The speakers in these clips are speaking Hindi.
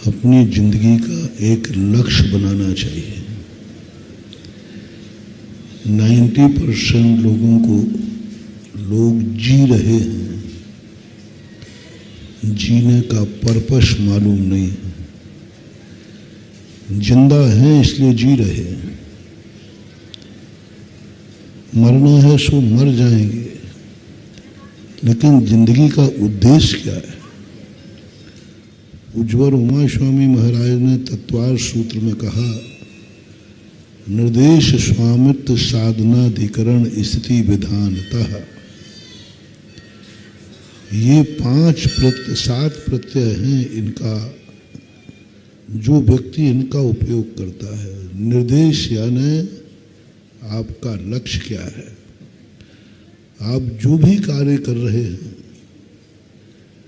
अपनी जिंदगी का एक लक्ष्य बनाना चाहिए। 90% लोगों को लोग जी रहे हैं, जीने का पर्पस मालूम नहीं है। जिंदा हैं इसलिए जी रहे हैं, मरना है सो मर जाएंगे, लेकिन जिंदगी का उद्देश्य क्या है? उज्ज्वल उमा स्वामी महाराज ने तत्वार सूत्र में कहा, निर्देश स्वामित्व साधनाधिकरण स्थिति विधानतः। ये 7 प्रत्यय हैं, इनका जो व्यक्ति इनका उपयोग करता है। निर्देश यानी आपका लक्ष्य क्या है, आप जो भी कार्य कर रहे हैं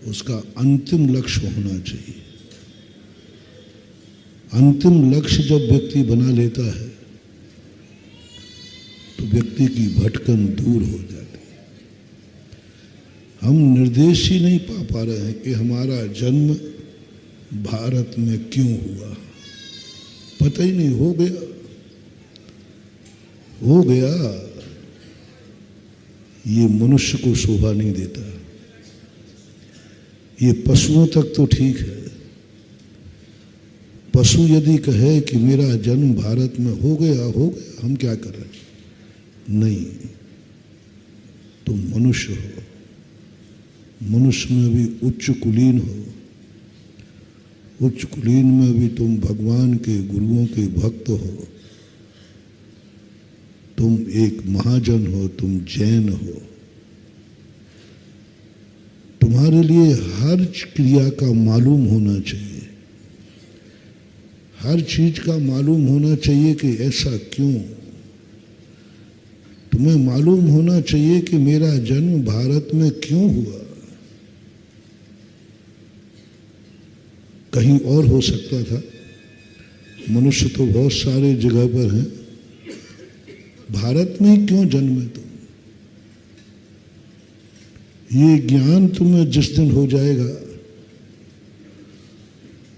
उसका अंतिम लक्ष्य होना चाहिए। अंतिम लक्ष्य जब व्यक्ति बना लेता है तो व्यक्ति की भटकन दूर हो जाती है। हम निर्देश ही नहीं पा रहे हैं कि हमारा जन्म भारत में क्यों हुआ, पता ही नहीं, हो गया। ये मनुष्य को शोभा नहीं देता। ये पशुओं तक तो ठीक है। पशु यदि कहे कि मेरा जन्म भारत में हो गया, हम क्या करें? नहीं, तुम मनुष्य हो, मनुष्य में भी उच्च कुलीन हो, उच्च कुलीन में भी तुम भगवान के गुरुओं के भक्त हो, तुम एक महाजन हो, तुम जैन हो। तुम्हारे लिए हर क्रिया का मालूम होना चाहिए, हर चीज का मालूम होना चाहिए कि ऐसा क्यों। तुम्हें मालूम होना चाहिए कि मेरा जन्म भारत में क्यों हुआ। कहीं और हो सकता था। मनुष्य तो बहुत सारे जगह पर हैं, भारत में क्यों जन्मे तुम? ये ज्ञान तुम्हें जिस दिन हो जाएगा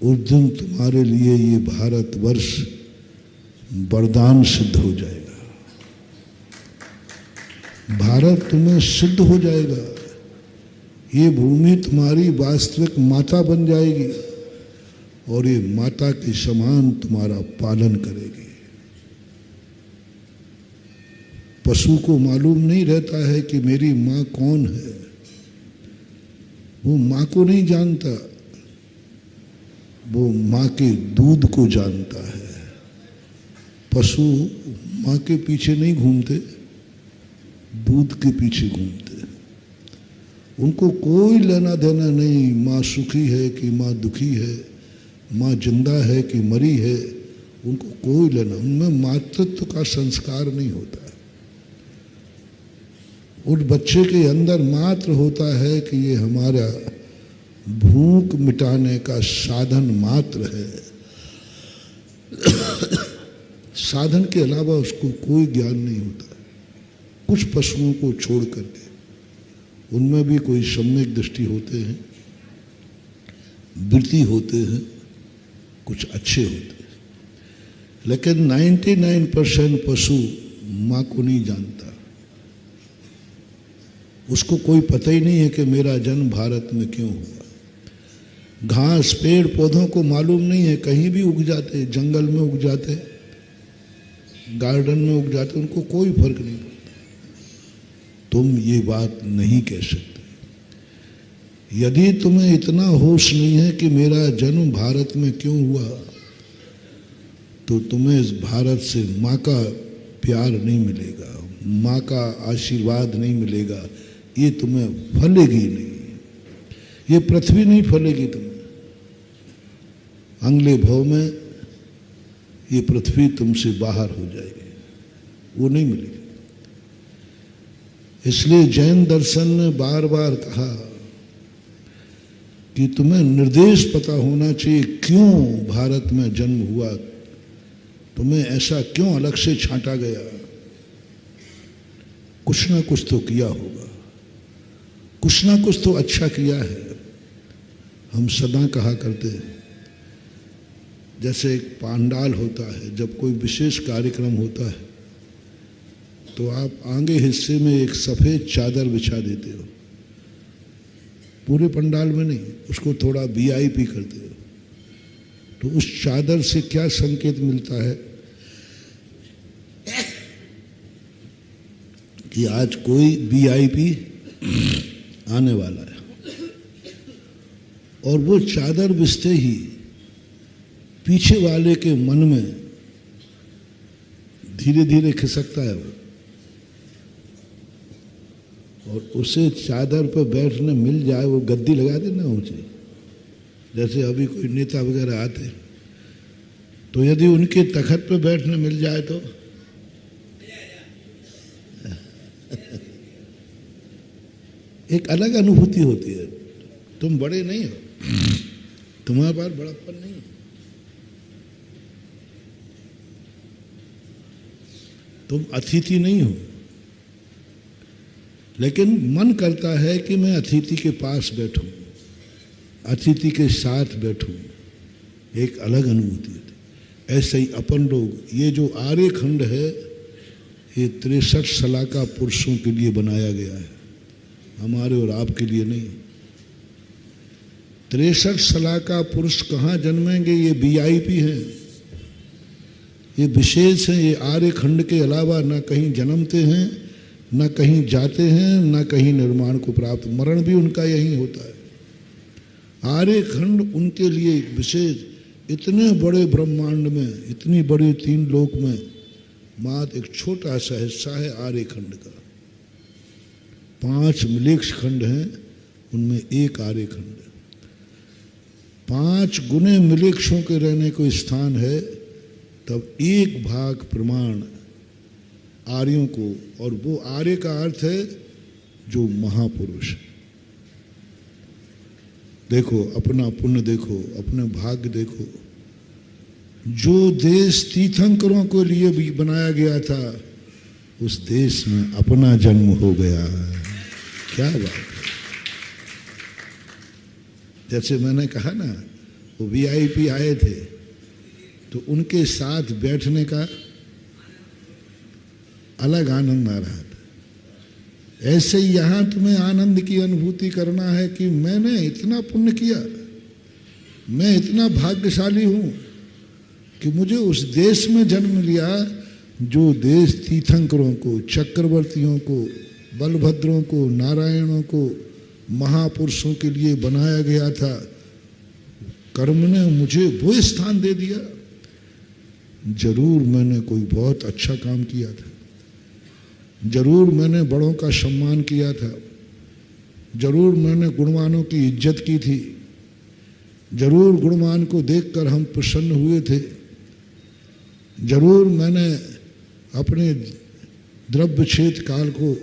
उस दिन तुम्हारे लिए ये भारतवर्ष वरदान सिद्ध हो जाएगा। भारत तुम्हें सिद्ध हो जाएगा। ये भूमि तुम्हारी वास्तविक माता बन जाएगी और ये माता के समान तुम्हारा पालन करेगी। पशु को मालूम नहीं रहता है कि मेरी माँ कौन है, वो माँ को नहीं जानता, वो माँ के दूध को जानता है। पशु माँ के पीछे नहीं घूमते, दूध के पीछे घूमते। उनको कोई लेना देना नहीं, माँ सुखी है कि माँ दुखी है, माँ जिंदा है कि मरी है, उनको कोई लेना। उनमें मातृत्व का संस्कार नहीं होता। उस बच्चे के अंदर मात्र होता है कि ये हमारा भूख मिटाने का साधन मात्र है। साधन के अलावा उसको कोई ज्ञान नहीं होता। कुछ पशुओं को छोड़ करके, उनमें भी कोई सम्यक दृष्टि होते हैं, वृत्ति होते हैं, कुछ अच्छे होते हैं, लेकिन 99% पशु माँ को नहीं जानता। उसको कोई पता ही नहीं है कि मेरा जन्म भारत में क्यों हुआ। घास पेड़ पौधों को मालूम नहीं है, कहीं भी उग जाते, जंगल में उग जाते, गार्डन में उग जाते, उनको कोई फर्क नहीं पड़ता। तुम ये बात नहीं कह सकते। यदि तुम्हें इतना होश नहीं है कि मेरा जन्म भारत में क्यों हुआ, तो तुम्हें इस भारत से माँ का प्यार नहीं मिलेगा, माँ का आशीर्वाद नहीं मिलेगा, ये तुम्हें फलेगी नहीं, ये पृथ्वी नहीं फलेगी तुम्हें। अगले भव में ये पृथ्वी तुमसे बाहर हो जाएगी, वो नहीं मिलेगी। इसलिए जैन दर्शन ने बार बार कहा कि तुम्हें निर्देश पता होना चाहिए, क्यों भारत में जन्म हुआ, तुम्हें ऐसा क्यों अलग से छांटा गया। कुछ ना कुछ तो किया होगा, कुछ ना कुछ तो अच्छा किया है। हम सदा कहा करते हैं जैसे एक पंडाल होता है, जब कोई विशेष कार्यक्रम होता है तो आप आगे हिस्से में एक सफ़ेद चादर बिछा देते हो, पूरे पंडाल में नहीं, उसको थोड़ा वीआईपी करते हो। तो उस चादर से क्या संकेत मिलता है कि आज कोई वीआईपी आने वाला है। और वो चादर बिछते ही पीछे वाले के मन में धीरे धीरे खिसकता है वो, और उसे चादर पर बैठने मिल जाए, वो गद्दी लगा देना ऊंची, जैसे अभी कोई नेता वगैरह आते तो यदि उनके तखत पर बैठने मिल जाए तो एक अलग अनुभूति होती है। तुम बड़े नहीं हो, तुम्हारे पास बड़प्पन नहीं है, तुम अतिथि नहीं हो, लेकिन मन करता है कि मैं अतिथि के पास बैठूं, अतिथि के साथ बैठूं, एक अलग अनुभूति होती। ऐसे ही अपन लोग, ये जो आर्य खंड है ये 63 सलाका पुरुषों के लिए बनाया गया है, हमारे और आपके लिए नहीं। 63 सलाका पुरुष कहाँ जन्मेंगे? ये वीआईपी हैं, ये विशेष हैं, ये आर्य खंड के अलावा न कहीं जन्मते हैं, न कहीं जाते हैं, न कहीं निर्माण को प्राप्त, मरण भी उनका यही होता है। आर्य खंड उनके लिए एक विशेष, इतने बड़े ब्रह्मांड में, इतनी बड़ी 3 लोक में मात्र एक छोटा सा हिस्सा है आर्य खंड का। 5 मिलेक्ष खंड हैं, उनमें एक आर्य खंड है। 5 गुने मिलेक्षों के रहने को स्थान है, तब 1 भाग प्रमाण आर्यों को, और वो आर्य का अर्थ है जो महापुरुष। देखो अपना पुण्य, देखो अपने भाग्य, देखो जो देश तीर्थंकरों के लिए भी बनाया गया था, उस देश में अपना जन्म हो गया। क्या बात है। जैसे मैंने कहा ना, वो वीआईपी आए थे तो उनके साथ बैठने का अलग आनंद आ रहा था। ऐसे ही यहां तुम्हें आनंद की अनुभूति करना है कि मैंने इतना पुण्य किया, मैं इतना भाग्यशाली हूं कि मुझे उस देश में जन्म लिया जो देश तीर्थंकरों को, चक्रवर्तियों को, बलभद्रों को, नारायणों को, महापुरुषों के लिए बनाया गया था। कर्म ने मुझे वो स्थान दे दिया। जरूर मैंने कोई बहुत अच्छा काम किया था, जरूर मैंने बड़ों का सम्मान किया था, जरूर मैंने गुणवानों की इज्जत की थी, जरूर गुणवान को देखकर हम प्रसन्न हुए थे, जरूर मैंने अपने द्रव्य क्षेत्र काल को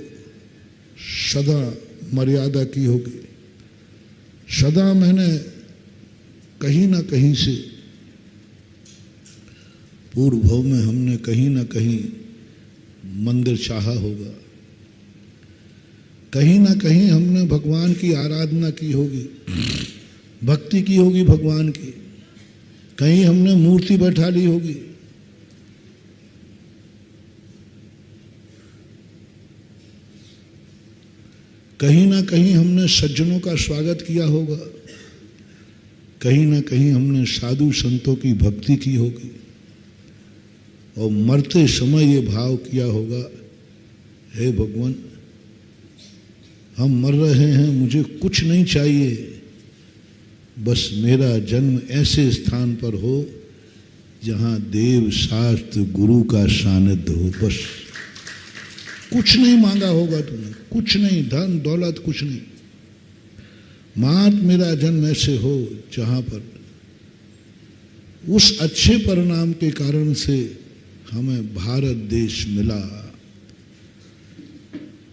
सदा मर्यादा की होगी, सदा मैंने कहीं ना कहीं से, पूर्व भव में हमने कहीं ना कहीं मंदिर चाहा होगा, कहीं ना कहीं हमने भगवान की आराधना की होगी, भक्ति की होगी भगवान की, कहीं हमने मूर्ति बैठा ली होगी। कहीं ना कहीं हमने सज्जनों का स्वागत किया होगा, कहीं ना कहीं हमने साधु संतों की भक्ति की होगी, और मरते समय ये भाव किया होगा, हे भगवान हम मर रहे हैं, मुझे कुछ नहीं चाहिए, बस मेरा जन्म ऐसे स्थान पर हो जहाँ देव शास्त्र गुरु का सानिध्य हो। बस कुछ नहीं मांगा होगा तुमने, कुछ नहीं, धन दौलत कुछ नहीं, मात्र मेरा जन्म ऐसे हो जहाँ पर उस अच्छे परिणाम के कारण से हमें भारत देश मिला।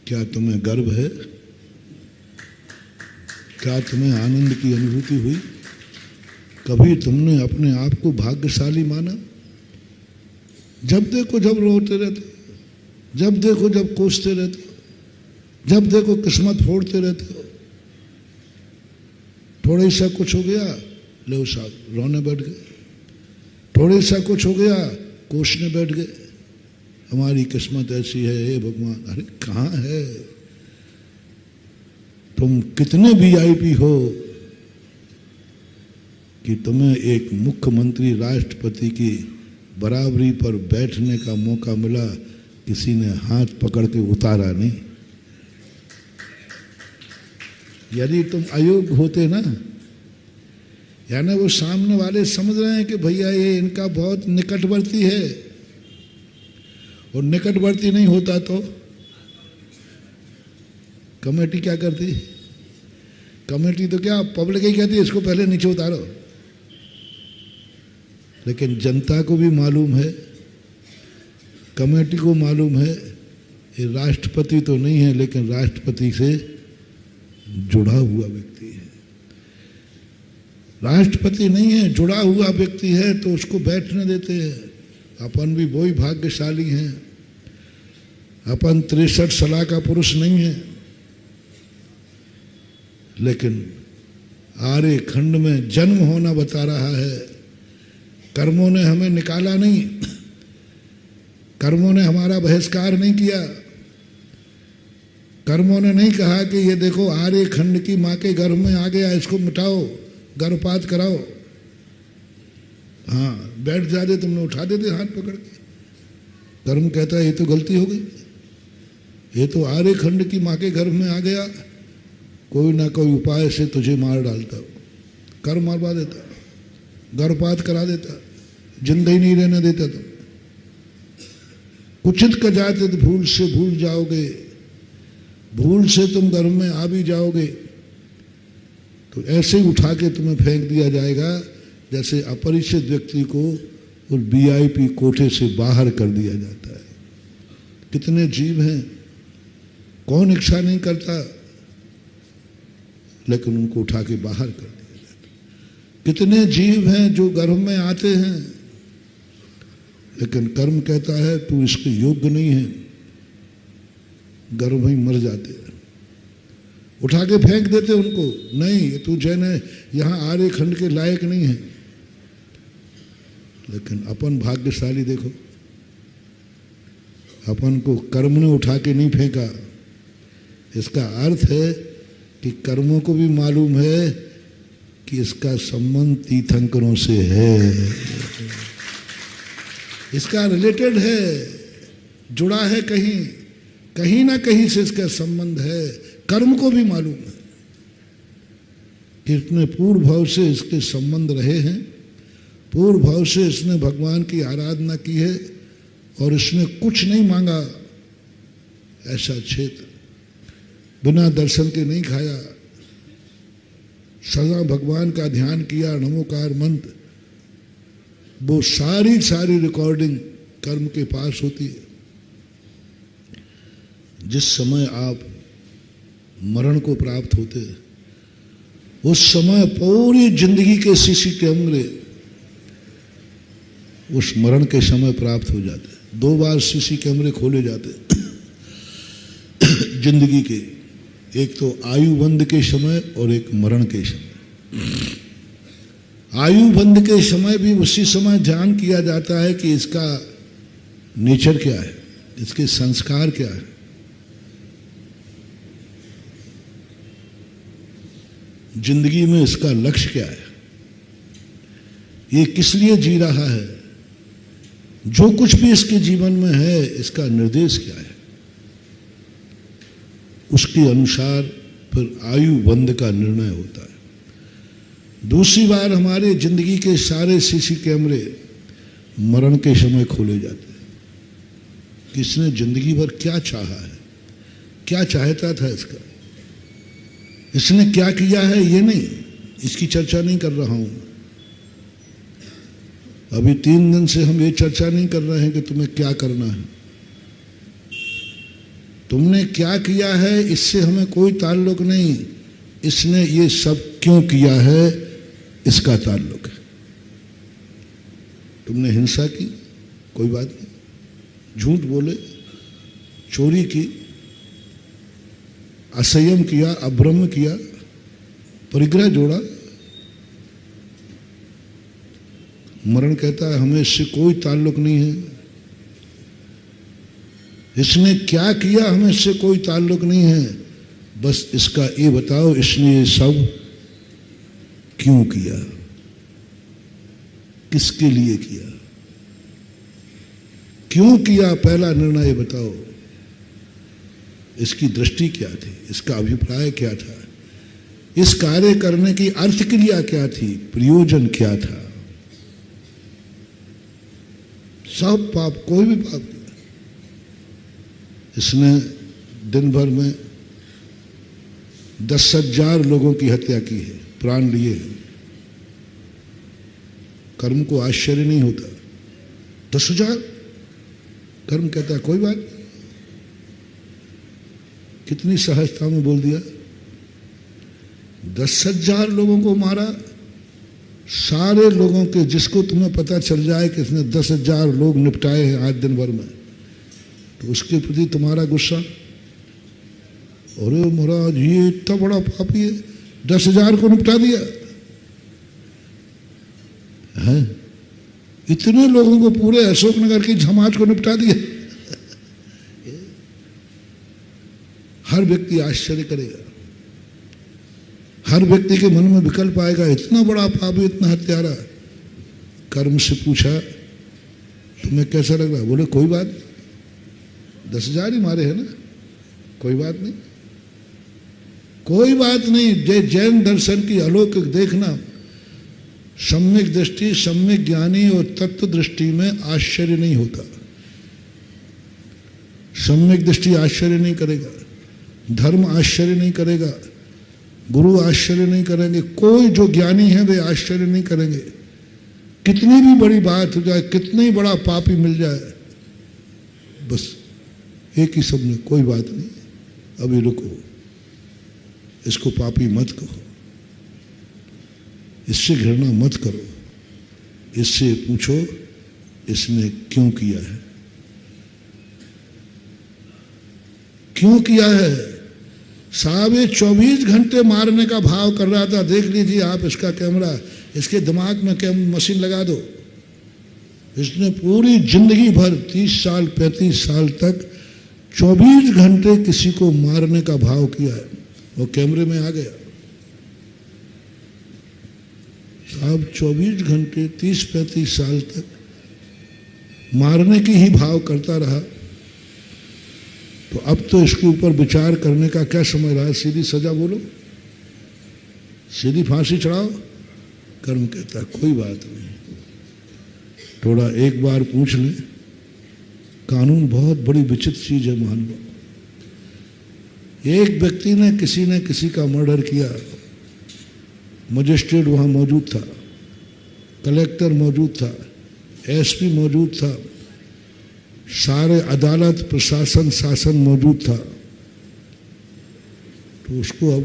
क्या तुम्हें गर्व है? क्या तुम्हें आनंद की अनुभूति हुई? कभी तुमने अपने आप को भाग्यशाली माना? जब देखो जब रोते रहते, जब देखो जब कोसते रहते, जब देखो किस्मत फोड़ते रहते हो। थोड़ा सा कुछ हो गया, लो साहब रोने बैठ गए। थोड़े सा कुछ हो गया कोसने बैठ गए, हमारी किस्मत ऐसी है, हे भगवान। अरे कहाँ है, तुम कितने वीआईपी हो कि तुम्हें एक मुख्यमंत्री राष्ट्रपति की बराबरी पर बैठने का मौका मिला, किसी ने हाथ पकड़ के उतारा नहीं। यदि तुम अयोग्य होते ना, यानी वो सामने वाले समझ रहे हैं कि भैया ये इनका बहुत निकटवर्ती है, और निकटवर्ती नहीं होता तो कमेटी क्या करती? कमेटी तो क्या पब्लिक ही कहती है इसको पहले नीचे उतारो। लेकिन जनता को भी मालूम है, कमेटी को मालूम है, ये राष्ट्रपति तो नहीं है लेकिन राष्ट्रपति से जुड़ा हुआ व्यक्ति है। राष्ट्रपति नहीं है, जुड़ा हुआ व्यक्ति है, तो उसको बैठने देते हैं। अपन भी वही भाग्यशाली हैं, अपन 63 साल का पुरुष नहीं है, लेकिन आर्य खंड में जन्म होना बता रहा है। कर्मों ने हमें निकाला नहीं, कर्मों ने हमारा बहिष्कार नहीं किया, कर्मों ने नहीं कहा कि ये देखो आर्य खंड की माँ के गर्भ में आ गया, इसको मिटाओ, गर्भपात कराओ। हाँ, बैठ जाते, तुमने उठा देते हाथ पकड़ के। कर्म कहता है ये तो गलती हो गई, ये तो आर्य खंड की माँ के गर्भ में आ गया, कोई ना कोई उपाय से तुझे मार डालता हो, कर्म मरवा देता, गर्भपात करा देता, जिंदा ही नहीं रहने देता। तुम कुचित का जाते तो भूल से भूल जाओगे, भूल से तुम गर्भ में आ भी जाओगे तो ऐसे ही उठा के तुम्हें फेंक दिया जाएगा जैसे अपरिचित व्यक्ति को और वीआईपी कोठे से बाहर कर दिया जाता है। कितने जीव हैं, कौन इच्छा नहीं करता, लेकिन उनको उठा के बाहर कर दिया जाता है। कितने जीव हैं जो गर्भ में आते हैं, लेकिन कर्म कहता है तू इसके योग्य नहीं है, गर्भ में मर जाते हैं, उठा के फेंक देते उनको। नहीं, तू जैन है, यहाँ आर्य खंड के लायक नहीं है। लेकिन अपन भाग्यशाली देखो, अपन को कर्म ने उठा के नहीं फेंका। इसका अर्थ है कि कर्मों को भी मालूम है कि इसका संबंध तीर्थंकरों से है, इसका रिलेटेड है, जुड़ा है, कहीं कहीं ना कहीं से इसका संबंध है। कर्म को भी मालूम है कि इतने पूर्व भाव से इसके संबंध रहे हैं, पूर्व भाव से इसने भगवान की आराधना की है और इसने कुछ नहीं मांगा। ऐसा क्षेत्र बिना दर्शन के नहीं खाया, सदा भगवान का ध्यान किया, नमोकार मंत्र, वो सारी रिकॉर्डिंग कर्म के पास होती है। जिस समय आप मरण को प्राप्त होते हैं उस समय पूरी जिंदगी के सीसी कैमरे उस मरण के समय प्राप्त हो जाते हैं। 2 बार सीसी कैमरे खोले जाते जिंदगी के, एक तो आयु बंद के समय और एक मरण के समय। आयु बंद के समय भी उसी समय जान किया जाता है कि इसका नेचर क्या है, इसके संस्कार क्या है, जिंदगी में इसका लक्ष्य क्या है, ये किस लिए जी रहा है, जो कुछ भी इसके जीवन में है इसका निर्देश क्या है। उसके अनुसार फिर आयु बंद का निर्णय होता है। दूसरी बार हमारे जिंदगी के सारे सीसी कैमरे मरण के समय खोले जाते हैं। किसने जिंदगी भर क्या चाहा है, क्या चाहता था इसका, इसने क्या किया है, ये नहीं, इसकी चर्चा नहीं कर रहा हूं। अभी 3 दिन से हम ये चर्चा नहीं कर रहे हैं कि तुम्हें क्या करना है, तुमने क्या किया है इससे हमें कोई ताल्लुक नहीं, इसने ये सब क्यों किया है इसका ताल्लुक है। तुमने हिंसा की, कोई बात नहीं, झूठ बोले, चोरी की, असंयम किया, अब्रह्म किया, परिग्रह जोड़ा, मरण कहता है हमें इससे कोई ताल्लुक नहीं है, इसने क्या किया हमें इससे कोई ताल्लुक नहीं है, बस इसका ये बताओ इसने ये सब क्यों किया, किसके लिए किया, क्यों किया, पहला निर्णय बताओ। इसकी दृष्टि क्या थी, इसका अभिप्राय क्या था, इस कार्य करने की अर्थ क्रिया क्या थी, प्रयोजन क्या था। सब पाप, कोई भी पाप नहीं। इसने दिन भर में 10,000 लोगों की हत्या की है, प्राण लिए हैं। कर्म को आश्चर्य नहीं होता। 10,000 कर्म कहता है कोई बात नहीं, कितनी सहजता में बोल दिया। 10,000 लोगों को मारा, सारे लोगों के, जिसको तुम्हें पता चल जाए कि इसने 10,000 लोग निपटाए हैं आज दिन भर में, तो उसके प्रति तुम्हारा गुस्सा, अरे महाराज ये इतना बड़ा पापी है, 10,000 को निपटा दिया है, इतने लोगों को, पूरे अशोकनगर की समाज को निपटा दिया। हर व्यक्ति आश्चर्य करेगा, हर व्यक्ति के मन में विकल्प आएगा, इतना बड़ा पापी, इतना हत्यारा। कर्म से पूछा तुम्हें कैसा लग रहा, बोले कोई बात नहीं, 10,000 ही मारे हैं ना, कोई बात नहीं, कोई बात नहीं। जैन दर्शन की अलौकिक देखना, सम्यक दृष्टि, सम्यक ज्ञानी और तत्व दृष्टि में आश्चर्य नहीं होता। सम्यक दृष्टि आश्चर्य नहीं करेगा, धर्म आश्चर्य नहीं करेगा, गुरु आश्चर्य नहीं करेंगे, कोई जो ज्ञानी है वे आश्चर्य नहीं करेंगे। कितनी भी बड़ी बात हो जाए, कितनी ही बड़ा पापी मिल जाए, बस एक ही शब्द में, कोई बात नहीं, अभी रुको, इसको पापी मत कहो, इससे घृणा मत करो, इससे पूछो इसने क्यों किया है, क्यों किया है। साहब ये 24 घंटे मारने का भाव कर रहा था। देख लीजिए आप इसका कैमरा, इसके दिमाग में मशीन लगा दो। इसने पूरी जिंदगी भर 30 साल 35 साल तक 24 घंटे किसी को मारने का भाव किया है, वो कैमरे में आ गया। साहब 24 घंटे 30-35 साल तक मारने की ही भाव करता रहा, तो अब तो इसके ऊपर विचार करने का क्या समय रहा। सीधी सजा बोलो, सीधी फांसी चढ़ाओ। कर्म कहता कोई बात नहीं, थोड़ा एक बार पूछ ले। कानून बहुत बड़ी विचित्र चीज है मानव। एक व्यक्ति ने किसी का मर्डर किया, मजिस्ट्रेट वहां मौजूद था, कलेक्टर मौजूद था, एसपी मौजूद था, सारे अदालत प्रशासन शासन मौजूद था। तो उसको अब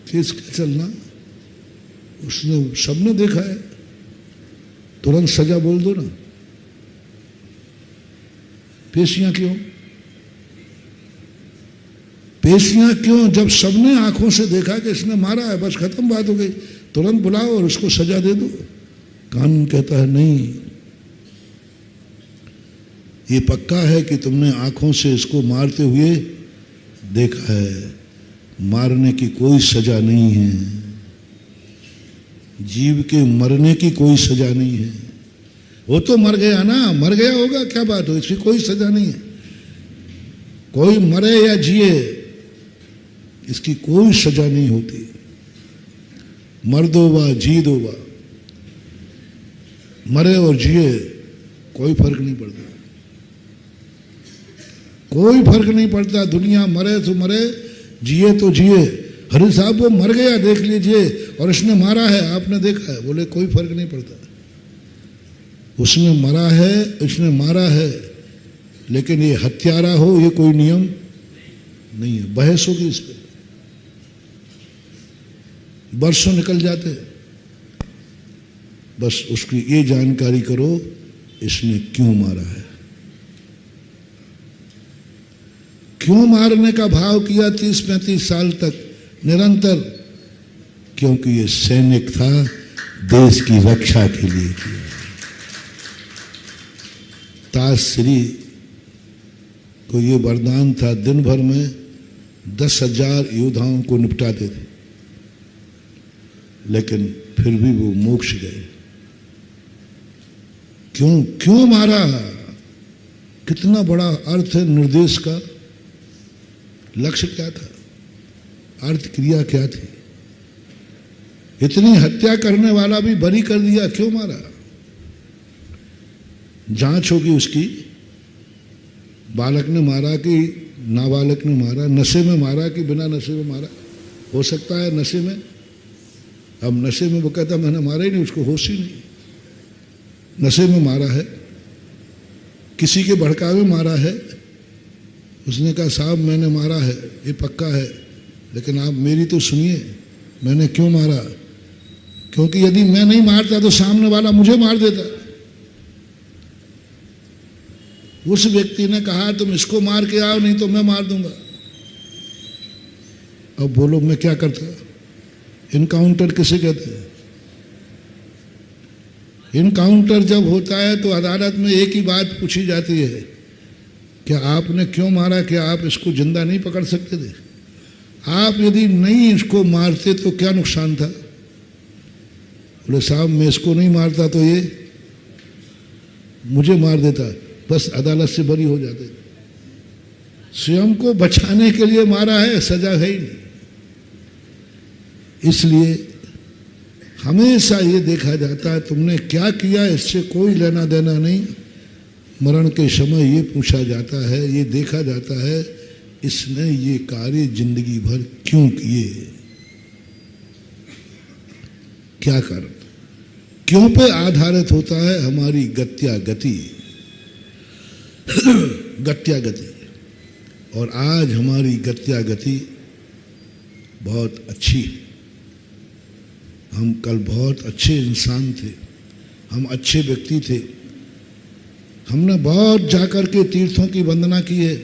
केस क्या चलना, उसने सबने देखा है, तुरंत सजा बोल दो ना। पेशियां क्यों, पेशियां क्यों? जब सबने आंखों से देखा कि इसने मारा है, बस खत्म बात हो गई, तुरंत बुलाओ और उसको सजा दे दो। कानून कहता है नहीं, ये पक्का है कि तुमने आंखों से इसको मारते हुए देखा है, मारने की कोई सजा नहीं है, जीव के मरने की कोई सजा नहीं है। वो तो मर गया ना, मर गया होगा, क्या बात हो, इसकी कोई सजा नहीं है। कोई मरे या जिए, इसकी कोई सजा नहीं होती। मर दो वा जी दो वा, मरे और जिए कोई फर्क नहीं पड़ता, कोई फर्क नहीं पड़ता। दुनिया मरे तो मरे, जिए तो जिए। हरि साहब वो मर गया देख लीजिए, और इसने मारा है आपने देखा है, बोले कोई फर्क नहीं पड़ता। उसने मरा है, इसने मारा है, लेकिन ये हत्यारा हो ये कोई नियम नहीं है। बहस होगी इस पर, बरसों निकल जाते। बस उसकी ये जानकारी करो इसने क्यों मारा है, क्यों मारने का भाव किया 30-35 साल तक निरंतर। क्योंकि ये सैनिक था, देश की रक्षा के लिए किया। ताजश्री को ये वरदान था, दिन भर में 10,000 योद्धाओं को निपटाते थे, लेकिन फिर भी वो मोक्ष गए। क्यों मारा? कितना बड़ा अर्थ है निर्देश का। लक्ष्य क्या था? अर्थ क्रिया क्या थी? इतनी हत्या करने वाला भी बरी कर दिया, क्यों मारा? जांच होगी उसकी, बालक ने मारा कि नाबालक ने मारा, नशे में मारा कि बिना नशे में मारा। हो सकता है नशे में, अब नशे में वो कहता मैंने मारा ही नहीं, उसको होश ही नहीं। नशे में मारा है, किसी के भड़कावे मारा है, उसने कहा साहब मैंने मारा है, ये पक्का है, लेकिन आप मेरी तो सुनिए, मैंने क्यों मारा? क्योंकि यदि मैं नहीं मारता तो सामने वाला मुझे मार देता। उस व्यक्ति ने कहा तुम इसको मार के आओ, नहीं तो मैं मार दूंगा। अब बोलो मैं क्या करता? इनकाउंटर किसे कहते हैं? इनकाउंटर जब होता है तो अदालत में एक ही बात पूछी जाती है, क्या आपने क्यों मारा? क्या आप इसको जिंदा नहीं पकड़ सकते थे? आप यदि नहीं इसको मारते तो क्या नुकसान था? बोले साहब मैं इसको नहीं मारता तो ये मुझे मार देता, बस अदालत से बरी हो जाते। स्वयं को बचाने के लिए मारा है, सजा है ही नहीं। इसलिए हमेशा ये देखा जाता है तुमने क्या किया, इससे कोई लेना देना नहीं। मरण के समय ये पूछा जाता है, ये देखा जाता है इसने ये कार्य जिंदगी भर क्यों किए, क्या कारण, क्यों पे आधारित होता है हमारी गत्या गति। गत्या गति। और आज हमारी गत्या गति बहुत अच्छी है। हम कल बहुत अच्छे इंसान थे, हम अच्छे व्यक्ति थे, हमने बहुत जाकर के तीर्थों की वंदना की है।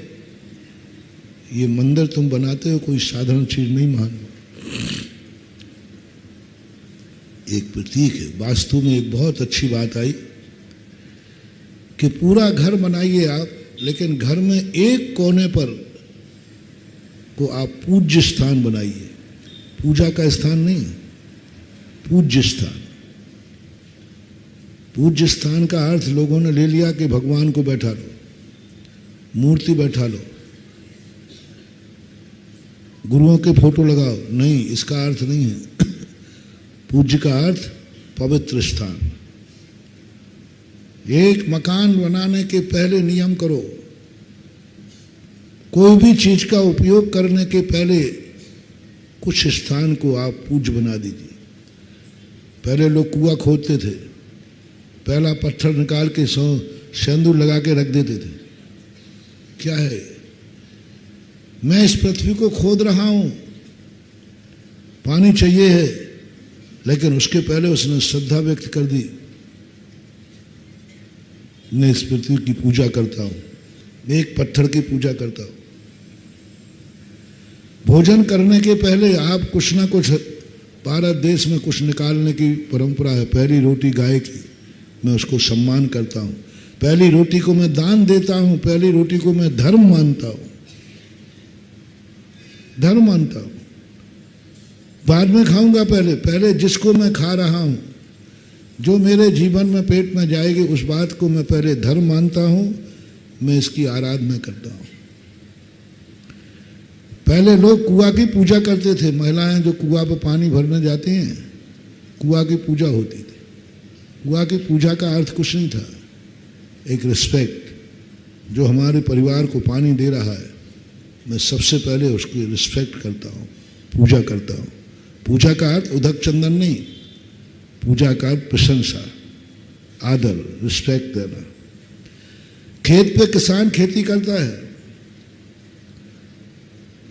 ये मंदिर तुम बनाते हो कोई साधारण चीज नहीं मान, एक प्रतीक है। वास्तु में एक बहुत अच्छी बात आई कि पूरा घर बनाइए आप, लेकिन घर में एक कोने पर को आप पूज्य स्थान बनाइए। पूजा का स्थान नहीं, पूज्य स्थान। पूज्य स्थान का अर्थ लोगों ने ले लिया कि भगवान को बैठा लो, मूर्ति बैठा लो, गुरुओं के फोटो लगाओ। नहीं, इसका अर्थ नहीं है। पूज्य का अर्थ पवित्र स्थान। एक मकान बनाने के पहले नियम करो, कोई भी चीज का उपयोग करने के पहले कुछ स्थान को आप पूज्य बना दीजिए। पहले लोग कुआं खोदते थे, पहला पत्थर निकाल के सिंदूर लगा के रख देते थे। क्या है? मैं इस पृथ्वी को खोद रहा हूं, पानी चाहिए है, लेकिन उसके पहले उसने श्रद्धा व्यक्त कर दी, मैं इस पृथ्वी की पूजा करता हूं, एक पत्थर की पूजा करता हूं। भोजन करने के पहले आप कुछ ना कुछ, भारत देश में कुछ निकालने की परंपरा है। पहली रोटी गाय की, मैं उसको सम्मान करता हूं। पहली रोटी को मैं दान देता हूं, पहली रोटी को मैं धर्म मानता हूं, धर्म मानता हूं। बाद में खाऊंगा, पहले जिसको मैं खा रहा हूं, जो मेरे जीवन में पेट में जाएगी, उस बात को मैं पहले धर्म मानता हूं, मैं इसकी आराधना करता हूं। पहले लोग कुआं की पूजा करते थे। महिलाएं जो कुआं पर पानी भरने जाती हैं, कुआं की पूजा होती थी। कुआं की पूजा का अर्थ कुछ नहीं था, एक रिस्पेक्ट। जो हमारे परिवार को पानी दे रहा है, मैं सबसे पहले उसकी रिस्पेक्ट करता हूँ, पूजा करता हूँ। पूजा का अर्थ उदक चंदन नहीं, पूजा का अर्थ प्रशंसा, आदर, रिस्पेक्ट देना। खेत पे किसान खेती करता है,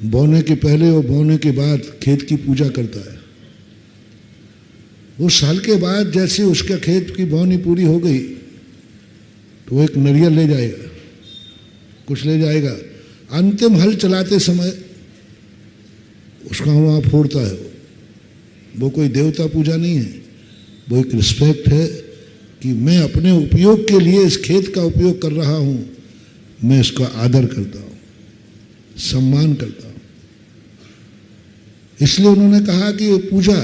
बोने के पहले और बोने के बाद खेत की पूजा करता है। वो साल के बाद जैसे उसका खेत की बोनी पूरी हो गई तो वो एक नारियल ले जाएगा, कुछ ले जाएगा। अंतिम हल चलाते समय उसका वहाँ फोड़ता है। वो कोई देवता पूजा नहीं है, वो एक रिस्पेक्ट है कि मैं अपने उपयोग के लिए इस खेत का उपयोग कर रहा हूं, मैं इसका आदर करता हूं, सम्मान करता हूं। इसलिए उन्होंने कहा कि ये पूजा,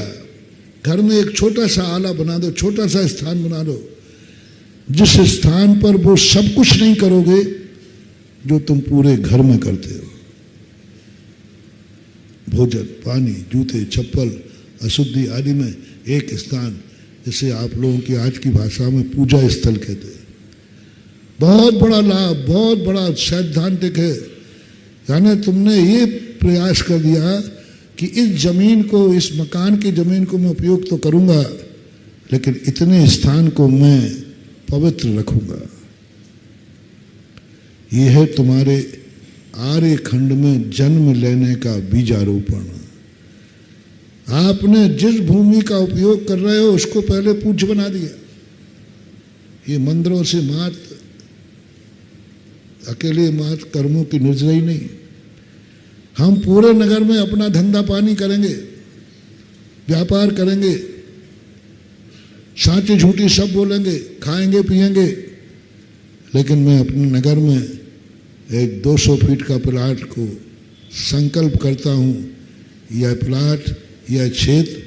घर में एक छोटा सा आला बना दो, छोटा सा स्थान बना दो, जिस स्थान पर वो सब कुछ नहीं करोगे जो तुम पूरे घर में करते हो। भोजन, पानी, जूते, चप्पल, अशुद्धि आदि में एक स्थान, जिसे आप लोगों की आज की भाषा में पूजा स्थल कहते हैं। बहुत बड़ा लाभ, बहुत बड़ा सैद्धांतिक है। यानी तुमने ये प्रयास कर दिया कि इस जमीन को, इस मकान की जमीन को मैं उपयोग तो करूंगा, लेकिन इतने स्थान को मैं पवित्र रखूंगा। यह है तुम्हारे आर्य खंड में जन्म लेने का बीजारोपण। आपने जिस भूमि का उपयोग कर रहे हो उसको पहले पूज्य बना दिया। ये मंदिरों से मात्र, अकेले मात्र कर्मों की निर्जरी नहीं, हम पूरे नगर में अपना धंधा पानी करेंगे, व्यापार करेंगे, साची झूठी सब बोलेंगे, खाएंगे पिएंगे, लेकिन मैं अपने नगर में एक 200 फीट का प्लाट को संकल्प करता हूं, यह प्लाट, यह क्षेत्र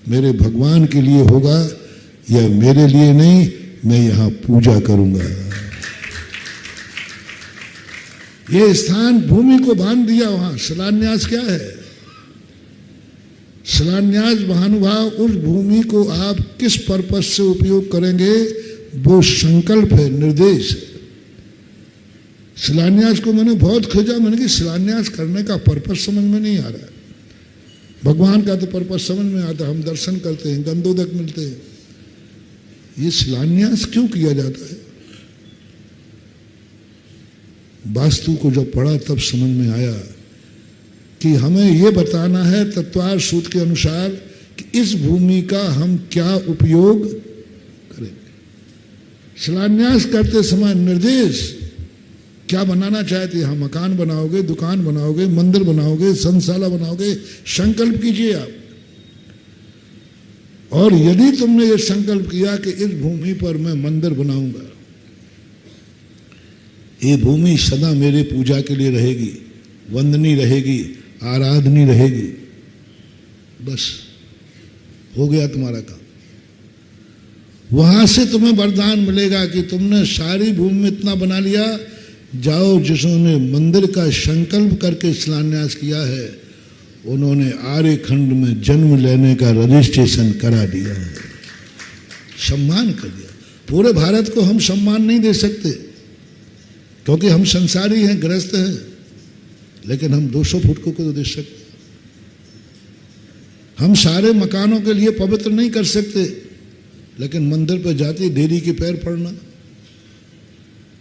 मेरे भगवान के लिए होगा, यह मेरे लिए नहीं, मैं यहां पूजा करूंगा। ये स्थान, भूमि को बांध दिया वहां। शिलान्यास क्या है? शिलान्यास महानुभाव, उस भूमि को आप किस पर्पस से उपयोग करेंगे वो संकल्प है, निर्देश है। शिलान्यास को मैंने बहुत खोजा, मैंने कि शिलान्यास करने का पर्पस समझ में नहीं आ रहा है। भगवान का तो पर्पस समझ में आता, हम दर्शन करते हैं, गंधोदक मिलते हैं, ये शिलान्यास क्यों किया जाता है? वास्तु को जब पढ़ा तब समझ में आया कि हमें यह बताना है तत्वार सूत्र के अनुसार कि इस भूमि का हम क्या उपयोग करेंगे। शिलान्यास करते समय निर्देश क्या बनाना चाहते हैं? हम मकान बनाओगे, दुकान बनाओगे, मंदिर बनाओगे, संशाला बनाओगे, संकल्प कीजिए आप। और यदि तुमने ये संकल्प किया कि इस भूमि पर मैं मंदिर बनाऊंगा, ये भूमि सदा मेरे पूजा के लिए रहेगी, वंदनीय रहेगी, आराधनीय रहेगी, बस हो गया तुम्हारा काम। वहां से तुम्हें वरदान मिलेगा कि तुमने सारी भूमि में इतना बना लिया, जाओ जिन्होंने मंदिर का संकल्प करके शिलान्यास किया है उन्होंने आर्य खंड में जन्म लेने का रजिस्ट्रेशन करा दिया, सम्मान कर दिया। पूरे भारत को हम सम्मान नहीं दे सकते क्योंकि हम संसारी हैं, गृहस्थ हैं, लेकिन हम 200 फुट को तो दे सकते। हम सारे मकानों के लिए पवित्र नहीं कर सकते, लेकिन मंदिर पर जाते देवी के पैर पड़ना,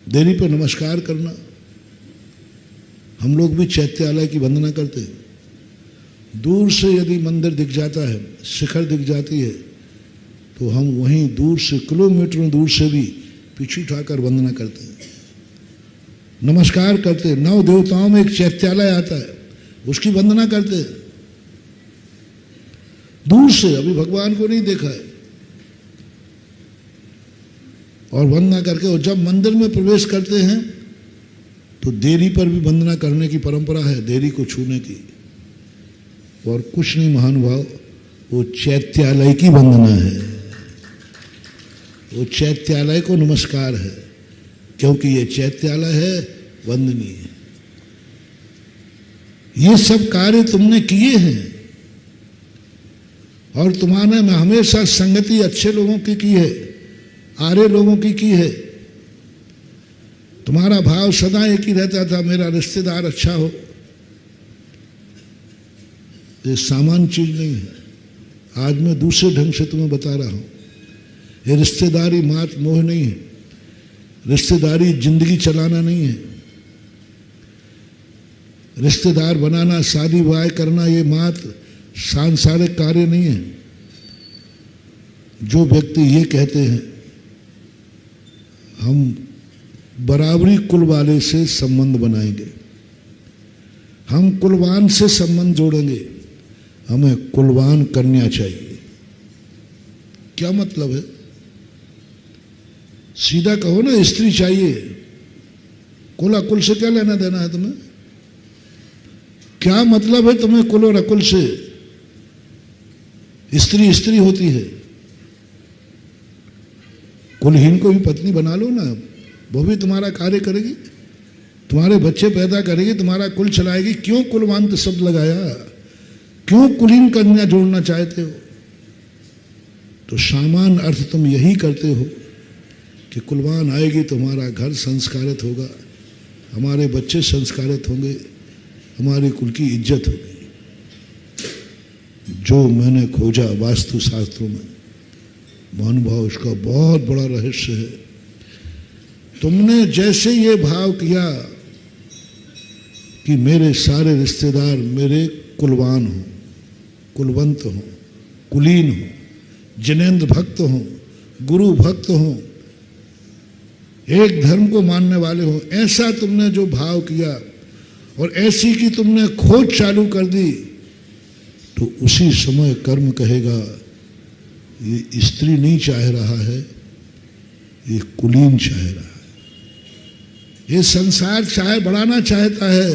देवी पर नमस्कार करना। हम लोग भी चैत्यालय की वंदना करते हैं। दूर से यदि मंदिर दिख जाता है, शिखर दिख जाती है, तो हम वहीं दूर से, किलोमीटरों दूर से भी पीछे उठाकर वंदना करते हैं, नमस्कार करते हैं। 9 देवताओं में एक चैत्यालय आता है, उसकी वंदना करते हैं दूर से। अभी भगवान को नहीं देखा है, और वंदना करके, और जब मंदिर में प्रवेश करते हैं तो देवी पर भी वंदना करने की परंपरा है, देवी को छूने की। और कुछ नहीं महानुभाव, वो चैत्यालय की वंदना है, वो चैत्यालय को नमस्कार है, क्योंकि ये चैत्यालय है, वंदनीय है। ये सब कार्य तुमने किए हैं, और तुम्हारे में हमेशा संगति अच्छे लोगों की है, आर्य लोगों की है। तुम्हारा भाव सदा एक ही रहता था, मेरा रिश्तेदार अच्छा हो। ये सामान्य चीज नहीं है। आज मैं दूसरे ढंग से तुम्हें बता रहा हूं, ये रिश्तेदारी मात्र मोह नहीं है, रिश्तेदारी जिंदगी चलाना नहीं है। रिश्तेदार बनाना, शादी विवाह करना, ये मात्र सांसारिक कार्य नहीं है। जो व्यक्ति ये कहते हैं हम बराबरी कुल वाले से संबंध बनाएंगे, हम कुलवान से संबंध जोड़ेंगे, हमें कुलवान कन्या चाहिए, क्या मतलब है? सीधा कहो ना स्त्री चाहिए, कुल अकुल से क्या लेना देना है तुम्हें? क्या मतलब है तुम्हें कुल और अकुल से? स्त्री स्त्री होती है। कुलहीन को भी पत्नी बना लो ना, वो भी तुम्हारा कार्य करेगी, तुम्हारे बच्चे पैदा करेगी, तुम्हारा कुल चलाएगी। क्यों कुलवांत शब्द लगाया? क्यों कुलीन कन्या जोड़ना चाहते हो? तो सामान्य अर्थ तुम यही करते हो कि कुलवान आएगी तो हमारा घर संस्कारित होगा, हमारे बच्चे संस्कारित होंगे, हमारे कुल की इज्जत होगी। जो मैंने खोजा वास्तु शास्त्रों में, महानुभाव, उसका बहुत बड़ा रहस्य है। तुमने जैसे ये भाव किया कि मेरे सारे रिश्तेदार मेरे कुलवान हों, कुलवंत हों, कुलीन हों, जिनेंद्र भक्त हों, गुरु भक्त हों, एक धर्म को मानने वाले हों, ऐसा तुमने जो भाव किया और ऐसी की तुमने खोज चालू कर दी, तो उसी समय कर्म कहेगा ये स्त्री नहीं चाह रहा है, ये कुलीन चाह रहा है। ये संसार चाहे बढ़ाना चाहता है,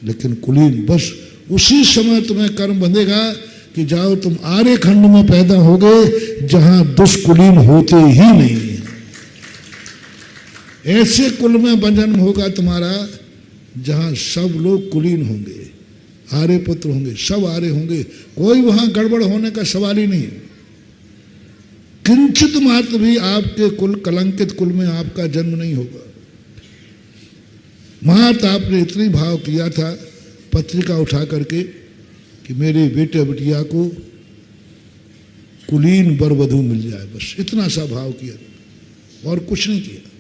लेकिन कुलीन। बस उसी समय तुम्हें कर्म बंधेगा कि जाओ तुम आर्य खंड में पैदा होगे जहां दुष्कुलीन होते ही नहीं। ऐसे कुल में जन्म होगा तुम्हारा जहां सब लोग कुलीन होंगे, आर्य पुत्र होंगे, सब आर्य होंगे, कोई वहां गड़बड़ होने का सवाल ही नहीं। किंचित मात्र भी आपके कुल, कलंकित कुल में आपका जन्म नहीं होगा। मात आपने इतनी भाव किया था पत्रिका उठा करके कि मेरे बेटे बिटिया को कुलीन वर वधू मिल जाए, बस इतना सा भाव किया और कुछ नहीं किया।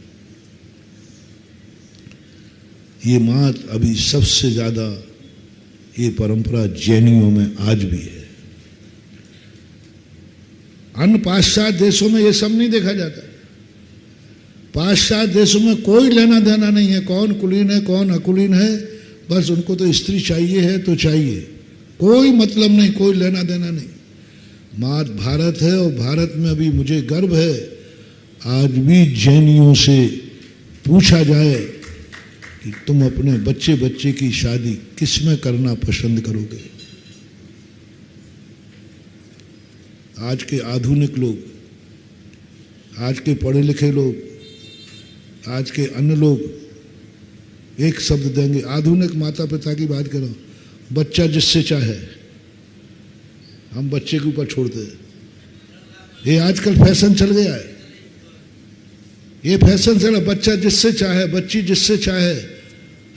ये मात अभी सबसे ज्यादा ये परंपरा जैनियों में आज भी है। अन्य पाश्चात्य देशों में ये सब नहीं देखा जाता। पाश्चात्य देशों में कोई लेना देना नहीं है कौन कुलीन है कौन अकुलीन है, बस उनको तो स्त्री चाहिए है तो चाहिए, कोई मतलब नहीं, कोई लेना देना नहीं। मात भारत है और भारत में अभी मुझे गर्व है, आज भी जैनियों से पूछा जाए कि तुम अपने बच्चे की शादी किस में करना पसंद करोगे? आज के आधुनिक लोग, आज के पढ़े लिखे लोग, आज के अन्य लोग एक शब्द देंगे, आधुनिक माता पिता की बात करो, बच्चा जिससे चाहे। हम बच्चे के ऊपर छोड़ते हैं। ये आजकल फैशन चल गया है, ये फैशन चला, बच्चा जिससे चाहे, बच्ची जिससे चाहे,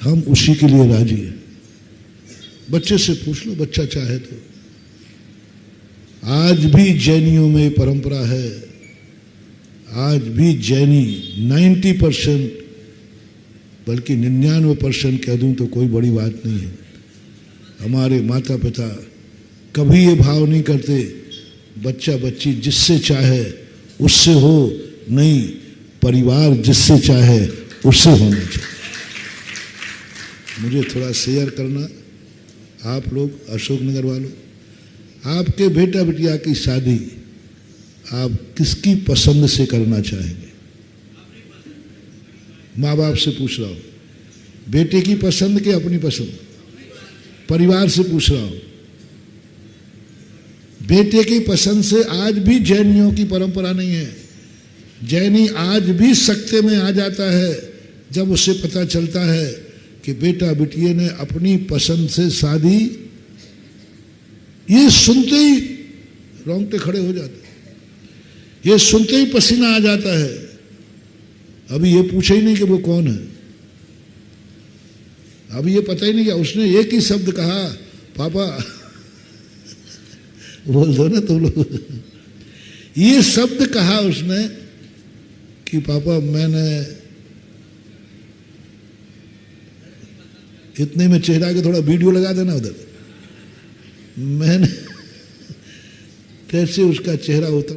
हम उसी के लिए राजी हैं। बच्चे से पूछ लो, बच्चा चाहे तो। आज भी जैनियों में परंपरा है, आज भी जैनी 90% बल्कि 99% कह दूं तो कोई बड़ी बात नहीं है। हमारे माता पिता कभी ये भाव नहीं करते बच्चा बच्ची जिससे चाहे उससे हो, नहीं, परिवार जिससे चाहे उससे होना चाहिए। मुझे थोड़ा शेयर करना, आप लोग अशोकनगर वालों, आपके बेटा बिटिया की शादी आप किसकी पसंद से करना चाहेंगे? माँ बाप से पूछ रहा हूँ, बेटे की पसंद के अपनी पसंद? परिवार से पूछ रहा हूँ। बेटे की पसंद से आज भी जैनियों की परंपरा नहीं है। जैनी आज भी सकते में आ जाता है जब उसे पता चलता है कि बेटा बिटिया ने अपनी पसंद से शादी, ये सुनते ही रोंगटे खड़े हो जाते, ये सुनते ही पसीना आ जाता है। अभी ये पूछे ही नहीं कि वो कौन है, अभी ये पता ही नहीं क्या, उसने एक ही शब्द कहा, पापा। बोल दो ना तुम लोग। ये शब्द कहा उसने कि पापा मैंने, इतने में चेहरा के थोड़ा वीडियो लगा देना उधर, मैंने कैसे उसका चेहरा उतर